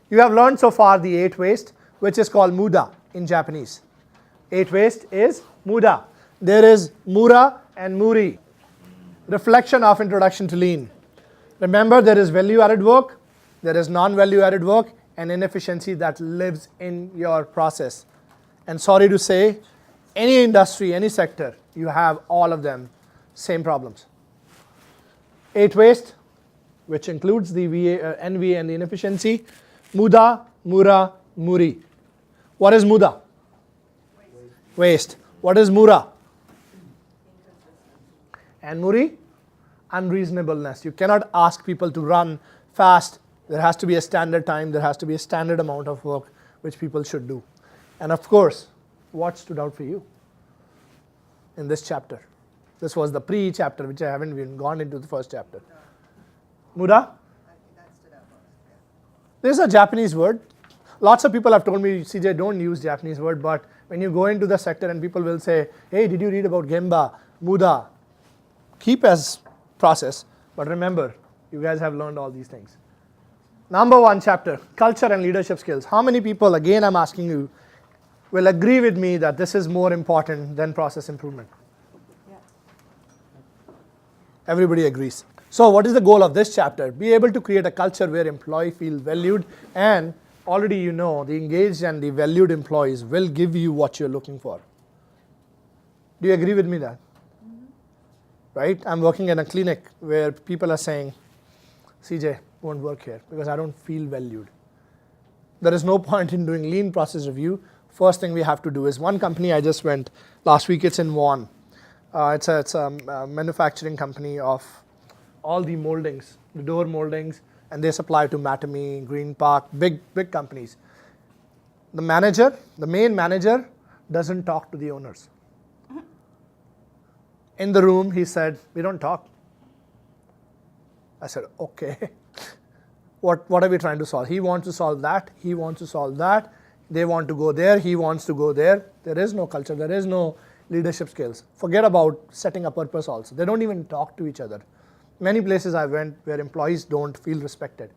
You have learned so far the 8 waste, which is called muda in Japanese. 8 waste is muda. There is mura and muri. Reflection of introduction to lean. Remember, there is value-added work, there is non-value-added work, and inefficiency that lives in your process. And sorry to say, any industry, any sector, you have all of them, same problems. 8 waste, which includes the NV and the inefficiency. Muda, mura, muri. What is muda? Waste. What is mura? And muri? Unreasonableness. You cannot ask people to run fast. There has to be a standard time. There has to be a standard amount of work which people should do. And of course, what stood out for you in this chapter? This was the pre-chapter, which I haven't even gone into the first chapter. Muda? This is a Japanese word. Lots of people have told me, CJ, don't use Japanese word, but when you go into the sector and people will say, hey, did you read about Gemba, Muda? Keep as process, but remember, you guys have learned all these things. Number 1 chapter, culture and leadership skills. How many people, again I'm asking you, will agree with me that this is more important than process improvement? Yeah. Everybody agrees. So what is the goal of this chapter? Be able to create a culture where employees feel valued, and already you know the engaged and the valued employees will give you what you're looking for. Do you agree with me that? Right? I'm working in a clinic where people are saying, CJ, won't work here because I don't feel valued. There is no point in doing lean process review. First thing we have to do is, one company I just went last week, it's in Vaughan. It's a manufacturing company of all the moldings, the door moldings, and they supply to Matamy, Green Park, big companies. The main manager doesn't talk to the owners. In the room, he said, we don't talk. I said, okay. What are we trying to solve? He wants to solve that. He wants to solve that. They want to go there. He wants to go there. There is no culture. There is no leadership skills. Forget about setting a purpose also. They don't even talk to each other. Many places I went where employees don't feel respected.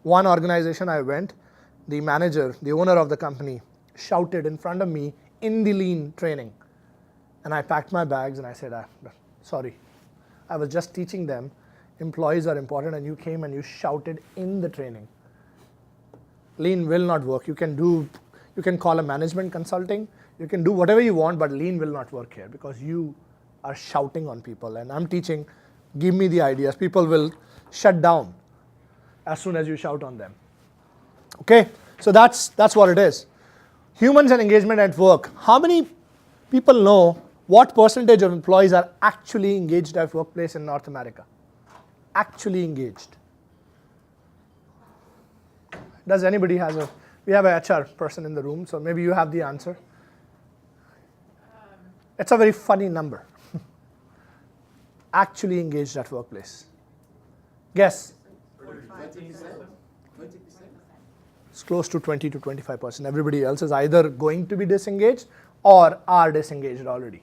One organization I went, the manager, the owner of the company, shouted in front of me in the lean training. And I packed my bags and I said, sorry, I was just teaching them employees are important, and you came and you shouted in the training. Lean will not work. You can call a management consulting, you can do whatever you want, but lean will not work here because you are shouting on people. And I'm teaching, give me the ideas. People will shut down as soon as you shout on them. Okay, so that's what it is. Humans and engagement at work. How many people know what percentage of employees are actually engaged at workplace in North America? Actually engaged. Does anybody have we have an HR person in the room, so maybe you have the answer. It's a very funny number. Actually engaged at workplace. Guess. 20%. It's close to 20 to 25%. Everybody else is either going to be disengaged or are disengaged already.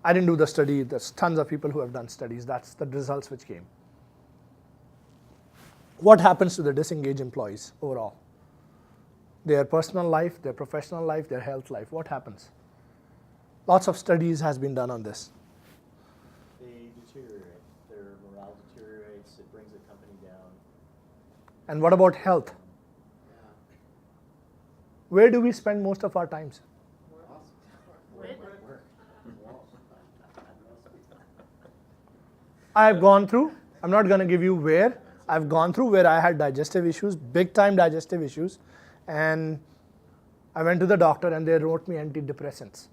I didn't do the study. There's tons of people who have done studies. That's the results which came. What happens to the disengaged employees overall? Their personal life, their professional life, their health life. What happens? Lots of studies has been done on this. They deteriorate. Their morale deteriorates. It brings the company down. And what about health? Yeah. Where do we spend most of our times? I've gone through, I'm not going to give you where, I've gone through where I had digestive issues, big time digestive issues, and I went to the doctor and they wrote me antidepressants.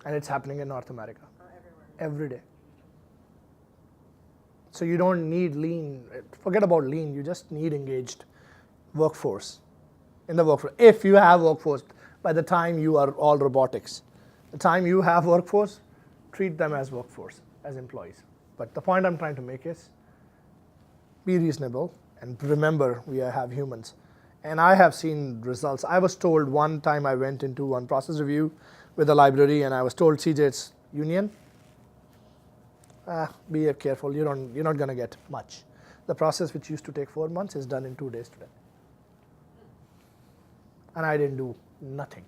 And it's happening in North America. Every day. So you don't need lean, forget about lean, you just need engaged workforce in the workforce. If you have workforce, by the time you are all robotics, the time you have workforce, treat them as workforce, as employees. But the point I'm trying to make is, be reasonable and remember we have humans. And I have seen results. I was told one time I went into one process review with a library and I was told, CJ, it's union. be careful, you're not going to get much. The process which used to take 4 months is done in 2 days today. And I didn't do nothing.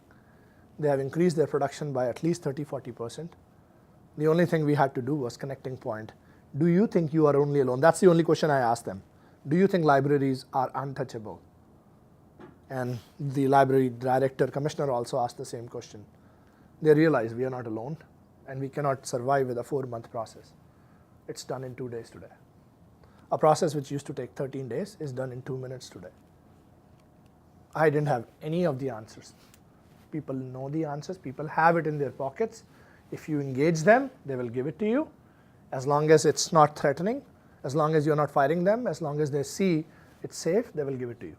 They have increased their production by at least 30-40%. The only thing we had to do was connecting point. Do you think you are only alone? That's the only question I asked them. Do you think libraries are untouchable? And the library director, commissioner also asked the same question. They realized we are not alone and we cannot survive with a 4-month process. It's done in 2 days today. A process which used to take 13 days is done in 2 minutes today. I didn't have any of the answers. People know the answers. People have it in their pockets. If you engage them, they will give it to you. As long as it's not threatening, as long as you're not firing them, as long as they see it's safe, they will give it to you.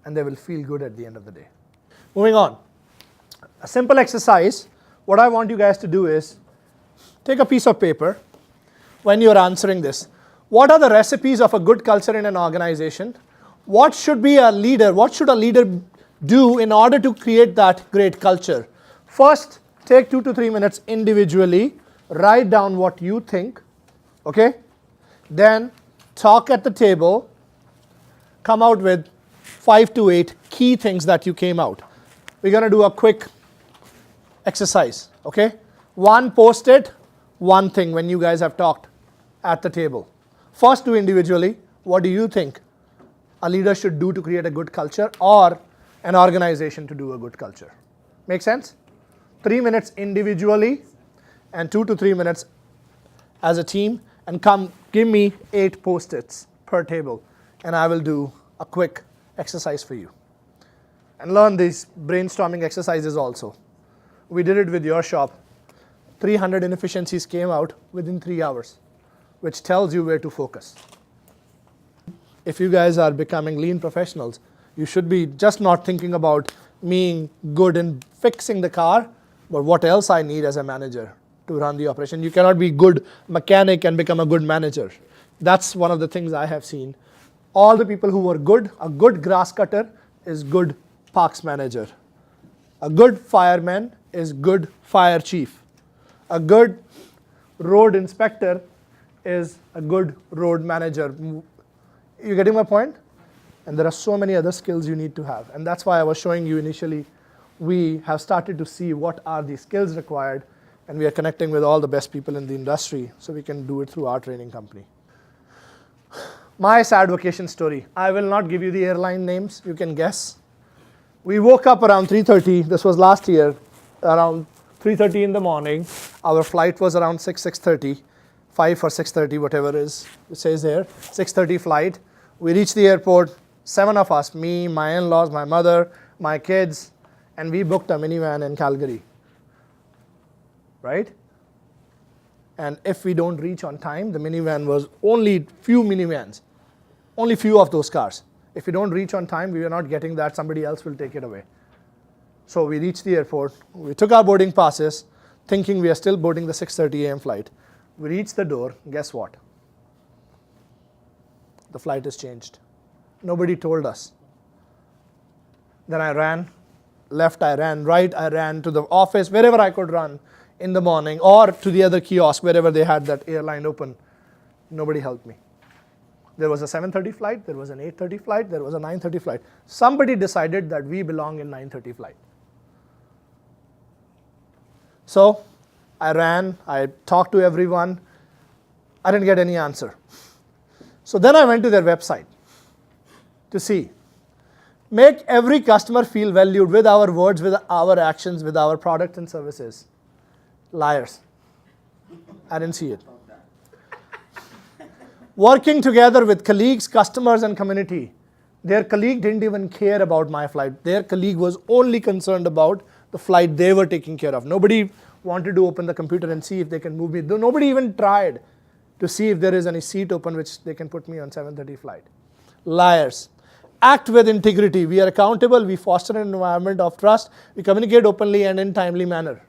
And they will feel good at the end of the day. Moving on. A simple exercise. What I want you guys to do is take a piece of paper when you're answering this. What are the recipes of a good culture in an organization? What should be a leader? What should a leader do in order to create that great culture? First, take 2 to 3 minutes individually. Write down what you think. Okay? Then talk at the table. Come out with 5 to 8 key things that you came out. We're going to do a quick exercise. Okay? One post-it, one thing when you guys have talked at the table. First, do individually. What do you think a leader should do to create a good culture, or an organization to do a good culture? Make sense? 3 minutes individually and 2 to 3 minutes as a team, and come give me 8 post-its per table, and I will do a quick exercise for you. And learn these brainstorming exercises also. We did it with your shop. 300 inefficiencies came out within 3 hours, which tells you where to focus. If you guys are becoming lean professionals, you should be just not thinking about being good in fixing the car, but what else I need as a manager to run the operation. You cannot be good mechanic and become a good manager. That's one of the things I have seen. All the people who were good, a good grass cutter is good parks manager. A good fireman is good fire chief. A good road inspector is a good road manager. You getting my point? And there are so many other skills you need to have. And that's why I was showing you initially, we have started to see what are the skills required, and we are connecting with all the best people in the industry so we can do it through our training company. My sad vacation story. I will not give you the airline names. You can guess. We woke up around 3:30. This was last year, around 3:30 in the morning. Our flight was around 6:30, 5 or 6:30, whatever it says there. 6:30 flight. We reached the airport, 7 of us, me, my in-laws, my mother, my kids, and we booked a minivan in Calgary. Right? And if we don't reach on time, the minivan was only few minivans, only few of those cars. If we don't reach on time, we are not getting that, somebody else will take it away. So we reached the airport, we took our boarding passes, thinking we are still boarding the 6:30 a.m. flight. We reached the door, guess what? The flight has changed. Nobody told us. Then I ran left, I ran right, I ran to the office, wherever I could run in the morning, or to the other kiosk, wherever they had that airline open. Nobody helped me. There was a 7:30 flight, there was an 8:30 flight, there was a 9:30 flight. Somebody decided that we belong in 9:30 flight. So I ran, I talked to everyone. I didn't get any answer. So then I went to their website to see. Make every customer feel valued with our words, with our actions, with our products and services. Liars. I didn't see it. Working together with colleagues, customers, and community. Their colleague didn't even care about my flight. Their colleague was only concerned about the flight they were taking care of. Nobody wanted to open the computer and see if they can move me. Nobody even tried to see if there is any seat open which they can put me on 7:30 flight. Liars. Act with integrity. We are accountable. We foster an environment of trust. We communicate openly and in timely manner.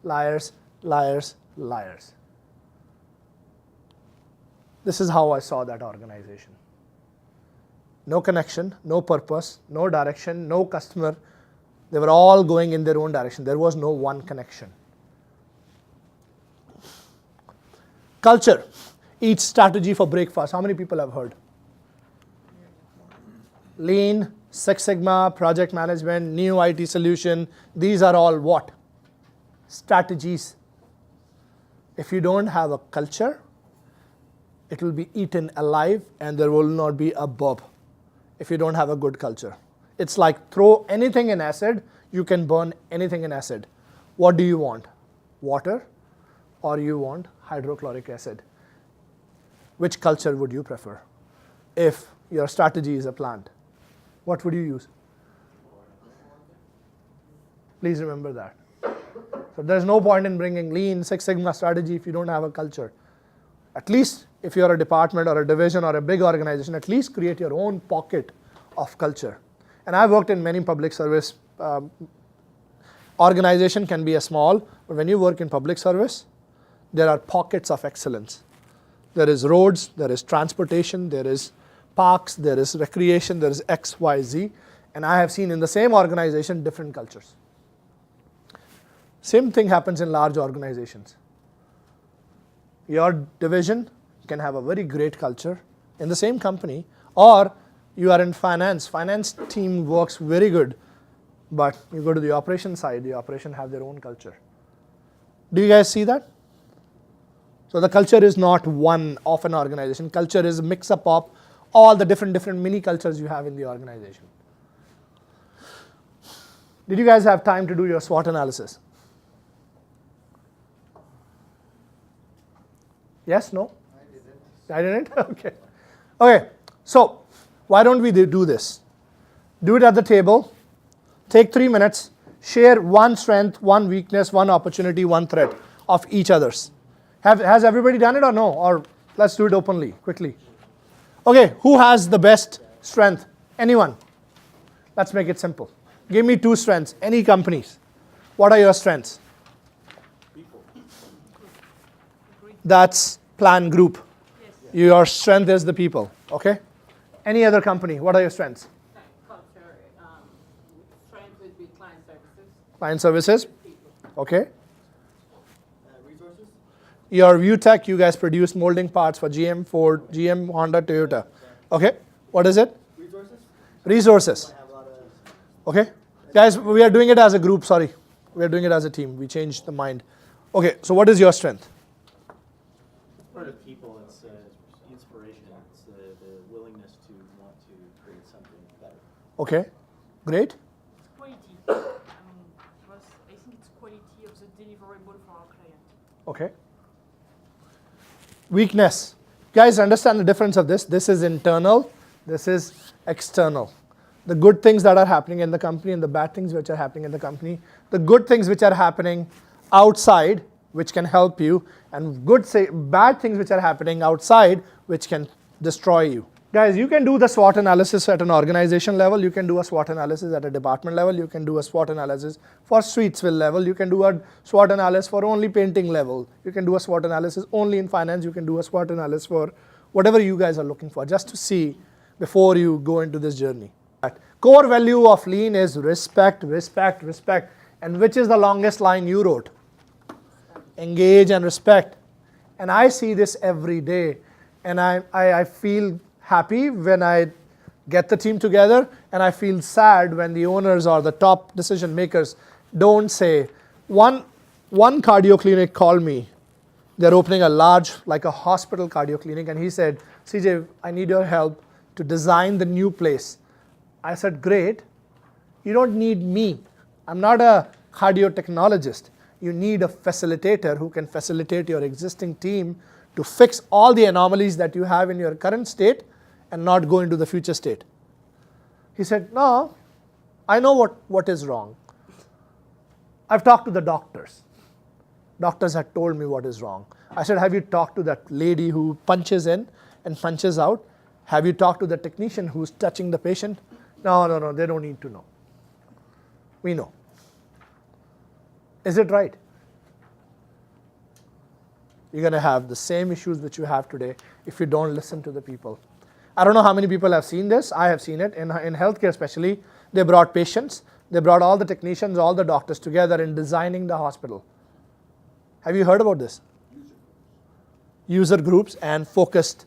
Liars, liars, liars. This is how I saw that organization. No connection, no purpose, no direction, no customer. They were all going in their own direction. There was no one connection. Culture. Eat strategy for breakfast. How many people have heard? Lean, Six Sigma, project management, new IT solution. These are all what? Strategies. If you don't have a culture, it will be eaten alive and there will not be a bob if you don't have a good culture. It's like throw anything in acid, you can burn anything in acid. What do you want? Water or you want hydrochloric acid? Which culture would you prefer? If your strategy is a plant, what would you use? Please remember that. So there's no point in bringing Lean, Six Sigma strategy if you don't have a culture. At least if you're a department or a division or a big organization, at least create your own pocket of culture. And I've worked in many public service. Organization can be a small, but when you work in public service, there are pockets of excellence. There is roads, there is transportation, there is parks, there is recreation, there is X, Y, Z. And I have seen in the same organization different cultures. Same thing happens in large organizations. Your division can have a very great culture in the same company, or you are in finance. Finance team works very good, but you go to the operation side, the operation have their own culture. Do you guys see that? So the culture is not one of an organization. Culture is a mix-up of all the different mini cultures you have in the organization. Did you guys have time to do your SWOT analysis? Yes, no? I didn't. Okay. Okay, so why don't we do this? Do it at the table. Take 3 minutes. Share one strength, one weakness, one opportunity, one threat of each other's. Has everybody done it or no? Or let's do it openly, quickly. Okay, who has the best strength? Anyone? Let's make it simple. Give me 2 strengths. Any companies? What are your strengths? People. That's plan group. Yes. Your strength is the people. Okay? Any other company? What are your strengths? Culture. Strength would be client services. Client services. People. Okay. Resources? Your ViewTech, you guys produce molding parts for GM, Ford, GM, Honda, Toyota. Okay. What is it? Resources? Resources. Okay. Guys, we are doing it as a group, sorry. We are doing it as a team. We changed the mind. Okay, so what is your strength? For the people, it's inspiration. It's the willingness to want to create something better. Okay, great. It's quality. I think it's quality of the deliverable for our client. Okay. Weakness. Guys, understand the difference of this. This is internal. This is external. The good things that are happening in the company and the bad things which are happening in the company. The good things which are happening outside, which can help you, and bad things which are happening outside, which can destroy you. Guys, you can do the SWOT analysis at an organization level. You can do a SWOT analysis at a department level. You can do a SWOT analysis for Streetsville level. You can do a SWOT analysis for only painting level. You can do a SWOT analysis only in finance. You can do a SWOT analysis for whatever you guys are looking for, just to see before you go into this journey. Core value of Lean is respect, respect, respect. And which is the longest line you wrote? Engage and respect. And I see this every day. And I feel happy when I get the team together, and I feel sad when the owners or the top decision makers don't say. One cardio clinic called me. They're opening a large, like a hospital cardio clinic, and he said, CJ, I need your help to design the new place. I said, great. You don't need me. I'm not a cardio technologist. You need a facilitator who can facilitate your existing team to fix all the anomalies that you have in your current state and not go into the future state. He said, no, I know what is wrong. I've talked to the doctors. Doctors had told me what is wrong. I said, have you talked to that lady who punches in and punches out? Have you talked to the technician who's touching the patient? No, they don't need to know. We know. Is it right? You're going to have the same issues which you have today if you don't listen to the people. I don't know how many people have seen this. I have seen it. In healthcare especially, they brought patients. They brought all the technicians, all the doctors together in designing the hospital. Have you heard about this? user groups and focused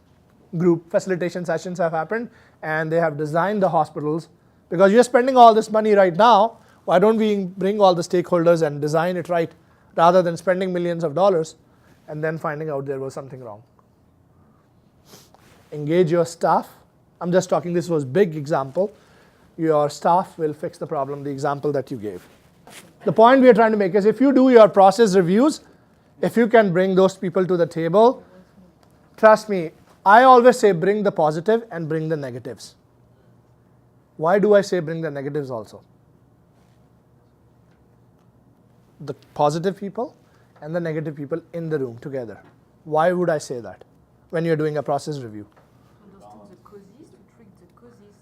group facilitation sessions have happened, and they have designed the hospitals. Because you're spending all this money right now, why don't we bring all the stakeholders and design it right, rather than spending millions of dollars and then finding out there was something wrong. Engage your staff. I'm just talking, this was big example. Your staff will fix the problem, the example that you gave. The point we are trying to make is if you do your process reviews, if you can bring those people to the table, trust me, I always say bring the positive and bring the negatives. Why do I say bring the negatives also? The positive people and the negative people in the room together. Why would I say that when you're doing a process review? To understand the causes, to treat the causes.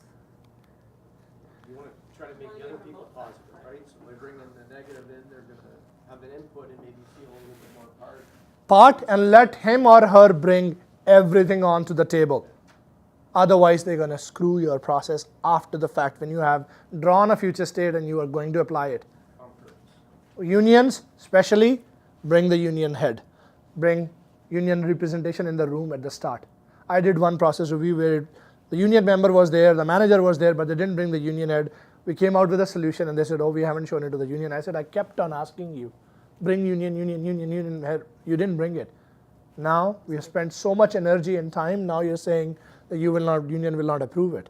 You want to try to make the other people positive, right? So by bringing the negative in, they're going to have an input and maybe feel a little bit more part. And let him or her bring everything onto the table. Otherwise, they're going to screw your process after the fact when you have drawn a future state and you are going to apply it. Unions, especially, bring the union head. Bring union representation in the room at the start. I did one process review where the union member was there, the manager was there, but they didn't bring the union head. We came out with a solution and they said, oh, we haven't shown it to the union. I said, I kept on asking you, bring union head. You didn't bring it. Now, we have spent so much energy and time, now you're saying that union will not approve it.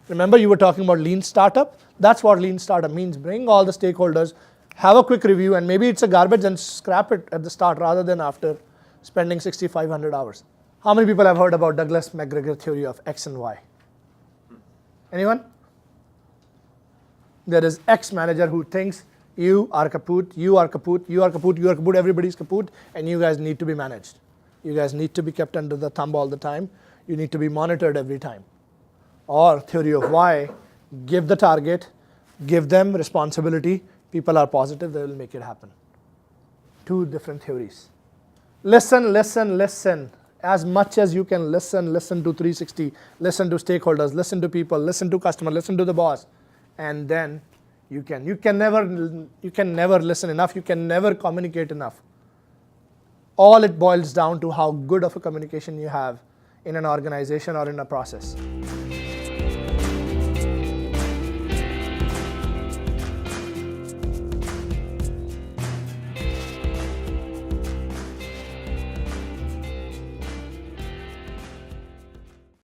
Remember you were talking about lean startup? That's what lean startup means. Bring all the stakeholders, have a quick review, and maybe it's a garbage and scrap it at the start rather than after spending 6,500 hours. How many people have heard about Douglas McGregor theory of X and Y? Anyone? There is X manager who thinks you are kaput, you are kaput, you are kaput, you are kaput, everybody's kaput, and you guys need to be managed. You guys need to be kept under the thumb all the time. You need to be monitored every time. Or theory of Y, give the target, give them responsibility, people are positive, they will make it happen. Two different theories. Listen, listen, listen. As much as you can listen to 360, listen to stakeholders, listen to people, listen to customer, listen to the boss, and then you can never listen enough, you can never communicate enough. All it boils down to how good of a communication you have in an organization or in a process.